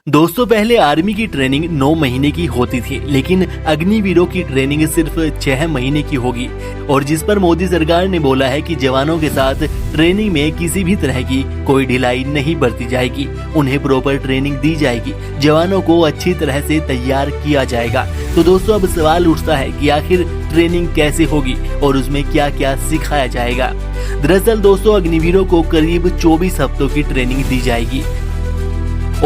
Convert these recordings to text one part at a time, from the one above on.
दोस्तों पहले आर्मी की ट्रेनिंग 9 महीने की होती थी, लेकिन अग्निवीरों की ट्रेनिंग सिर्फ 6 महीने की होगी और जिस पर मोदी सरकार ने बोला है कि जवानों के साथ ट्रेनिंग में किसी भी तरह की कोई ढिलाई नहीं बरती जाएगी, उन्हें प्रॉपर ट्रेनिंग दी जाएगी, जवानों को अच्छी तरह से तैयार किया जाएगा। तो दोस्तों अब सवाल उठता है कि आखिर ट्रेनिंग कैसे होगी और उसमें क्या क्या सिखाया जाएगा। दरअसल दोस्तों अग्निवीरों को करीब 24 हफ्तों की ट्रेनिंग दी जाएगी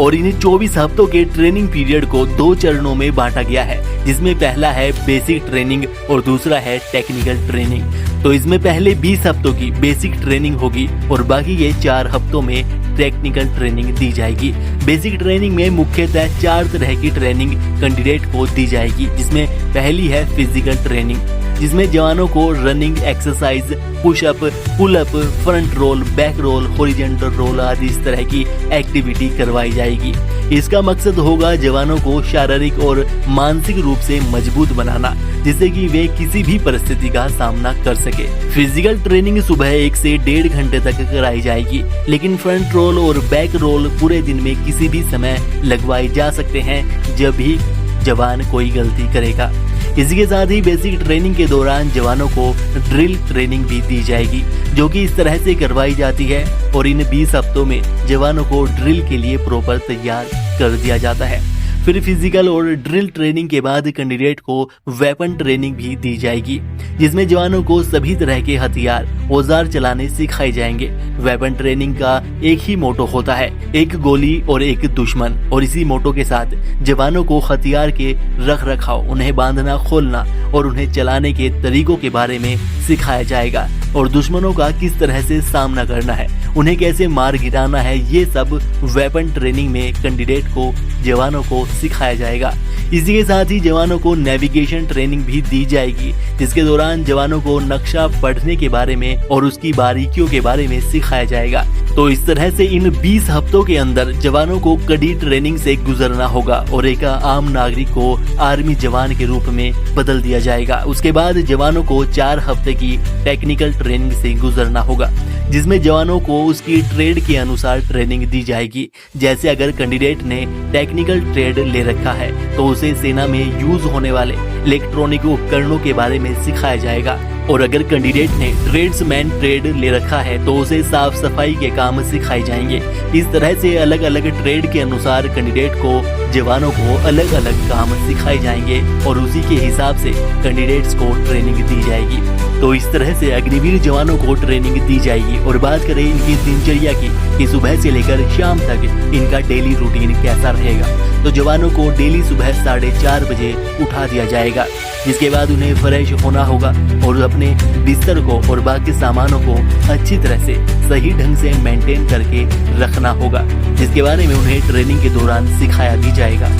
और इन 24 हफ्तों के ट्रेनिंग पीरियड को 2 चरणों में बांटा गया है, जिसमें पहला है बेसिक ट्रेनिंग और दूसरा है टेक्निकल ट्रेनिंग। तो इसमें पहले 20 हफ्तों की बेसिक ट्रेनिंग होगी और बाकी के 4 हफ्तों में टेक्निकल ट्रेनिंग दी जाएगी। बेसिक ट्रेनिंग में मुख्यतः 4 तरह की ट्रेनिंग कैंडिडेट को दी जाएगी, जिसमें पहली है फिजिकल ट्रेनिंग, जिसमें जवानों को running exercise, pushup, pullup, front roll, back roll, horizontal roll आदि इस तरह की एक्टिविटी करवाई जाएगी। इसका मकसद होगा जवानों को शारीरिक और मानसिक रूप से मजबूत बनाना, जिससे कि वे किसी भी परिस्थिति का सामना कर सके। फिजिकल ट्रेनिंग सुबह 1 से 1.5 घंटे तक कराई जाएगी, लेकिन फ्रंट रोल और बैक रोल पूरे दिन में किसी भी समय लगवाए जा सकते हैं जब भी जवान कोई गलती करेगा। इसी के साथ ही बेसिक ट्रेनिंग के दौरान जवानों को ड्रिल ट्रेनिंग भी दी जाएगी, जो कि इस तरह से करवाई जाती है और इन 20 हफ्तों में जवानों को ड्रिल के लिए प्रॉपर तैयार कर दिया जाता है। फिर फिजिकल और ड्रिल ट्रेनिंग के बाद कैंडिडेट को वेपन ट्रेनिंग भी दी जाएगी, जिसमें जवानों को सभी तरह के हथियार, औजार चलाने सिखाए जाएंगे। वेपन ट्रेनिंग का एक ही मोटो होता है, एक गोली और एक दुश्मन, और इसी मोटो के साथ जवानों को हथियार के रख रखाव, उन्हें बांधना खोलना और उन्हें चलाने के तरीकों के बारे में सिखाया जाएगा और दुश्मनों का किस तरह से सामना करना है, उन्हें कैसे मार गिराना है, ये सब वेपन ट्रेनिंग में कैंडिडेट को जवानों को सिखाया जाएगा। इसी के साथ ही जवानों को नेविगेशन ट्रेनिंग भी दी जाएगी, जिसके दौरान जवानों को नक्शा पढ़ने के बारे में और उसकी बारीकियों के बारे में सिखाया जाएगा। तो इस तरह से इन 20 हफ्तों के अंदर जवानों को कड़ी ट्रेनिंग से गुजरना होगा और एक आम नागरिक को आर्मी जवान के रूप में बदल दिया जाएगा। उसके बाद जवानों को 4 हफ्ते की टेक्निकल ट्रेनिंग से गुजरना होगा, जिसमें जवानों को उसकी ट्रेड के अनुसार ट्रेनिंग दी जाएगी। जैसे अगर कैंडिडेट ने टेक्निकल ट्रेड ले रखा है तो उसे सेना में यूज होने वाले इलेक्ट्रॉनिक उपकरणों के बारे में सिखाया जाएगा, और अगर कैंडिडेट ने ट्रेड्समैन ट्रेड ले रखा है तो उसे साफ सफाई के काम सिखाए जाएंगे। इस तरह से अलग अलग ट्रेड के अनुसार कैंडिडेट को जवानों को अलग अलग काम सिखाए जाएंगे और उसी के हिसाब से कैंडिडेट्स को ट्रेनिंग दी जाएगी। तो इस तरह से अग्निवीर जवानों को ट्रेनिंग दी जाएगी। और बात करें इनकी दिनचर्या की कि सुबह से लेकर शाम तक इनका डेली रूटीन कैसा रहेगा, तो जवानों को डेली सुबह 4:30 बजे उठा दिया जाएगा, जिसके बाद उन्हें फ्रेश होना होगा और अपने बिस्तर को और बाकी सामानों को अच्छी तरह से सही ढंग से मेंटेन करके रखना होगा, जिसके बारे में उन्हें ट्रेनिंग के दौरान सिखाया भी जाएगा।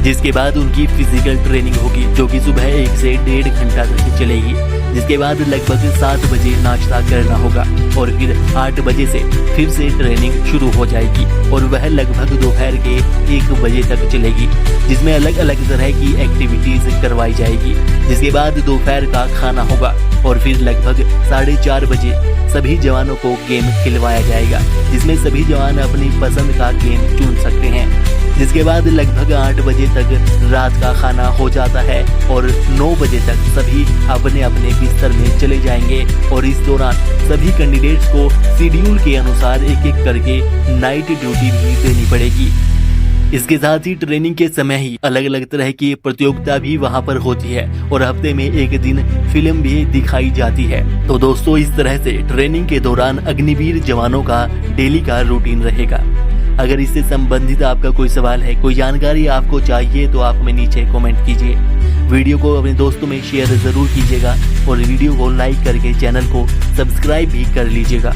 जिसके बाद उनकी फिजिकल ट्रेनिंग होगी, जो कि सुबह 1 से 1.5 घंटा तक चलेगी, जिसके बाद लगभग 7 बजे नाश्ता करना होगा और फिर 8 बजे से फिर से ट्रेनिंग शुरू हो जाएगी और वह लगभग दोपहर के 1 बजे तक चलेगी, जिसमें अलग अलग तरह की एक्टिविटीज करवाई जाएगी। जिसके बाद दोपहर का खाना होगा और फिर लगभग 4:30 बजे सभी जवानों को गेम खिलवाया जाएगा, जिसमें सभी जवान अपनी पसंद का गेम चुन सकते हैं। जिसके बाद लगभग 8 बजे तक रात का खाना हो जाता है और 9 बजे तक सभी अपने अपने बिस्तर में चले जाएंगे और इस दौरान सभी कैंडिडेट्स को शेड्यूल के अनुसार एक एक करके नाइट ड्यूटी भी देनी पड़ेगी। इसके साथ ही ट्रेनिंग के समय ही अलग अलग तरह की प्रतियोगिता भी वहां पर होती है और हफ्ते में 1 दिन फिल्म भी दिखाई जाती है। तो दोस्तों इस तरह से ट्रेनिंग के दौरान अग्निवीर जवानों का डेली का रूटीन रहेगा। अगर इससे संबंधित आपका कोई सवाल है, कोई जानकारी आपको चाहिए, तो आप हमें नीचे कमेंट कीजिए। वीडियो को अपने दोस्तों में शेयर जरूर कीजिएगा और वीडियो को लाइक करके चैनल को सब्सक्राइब भी कर लीजिएगा।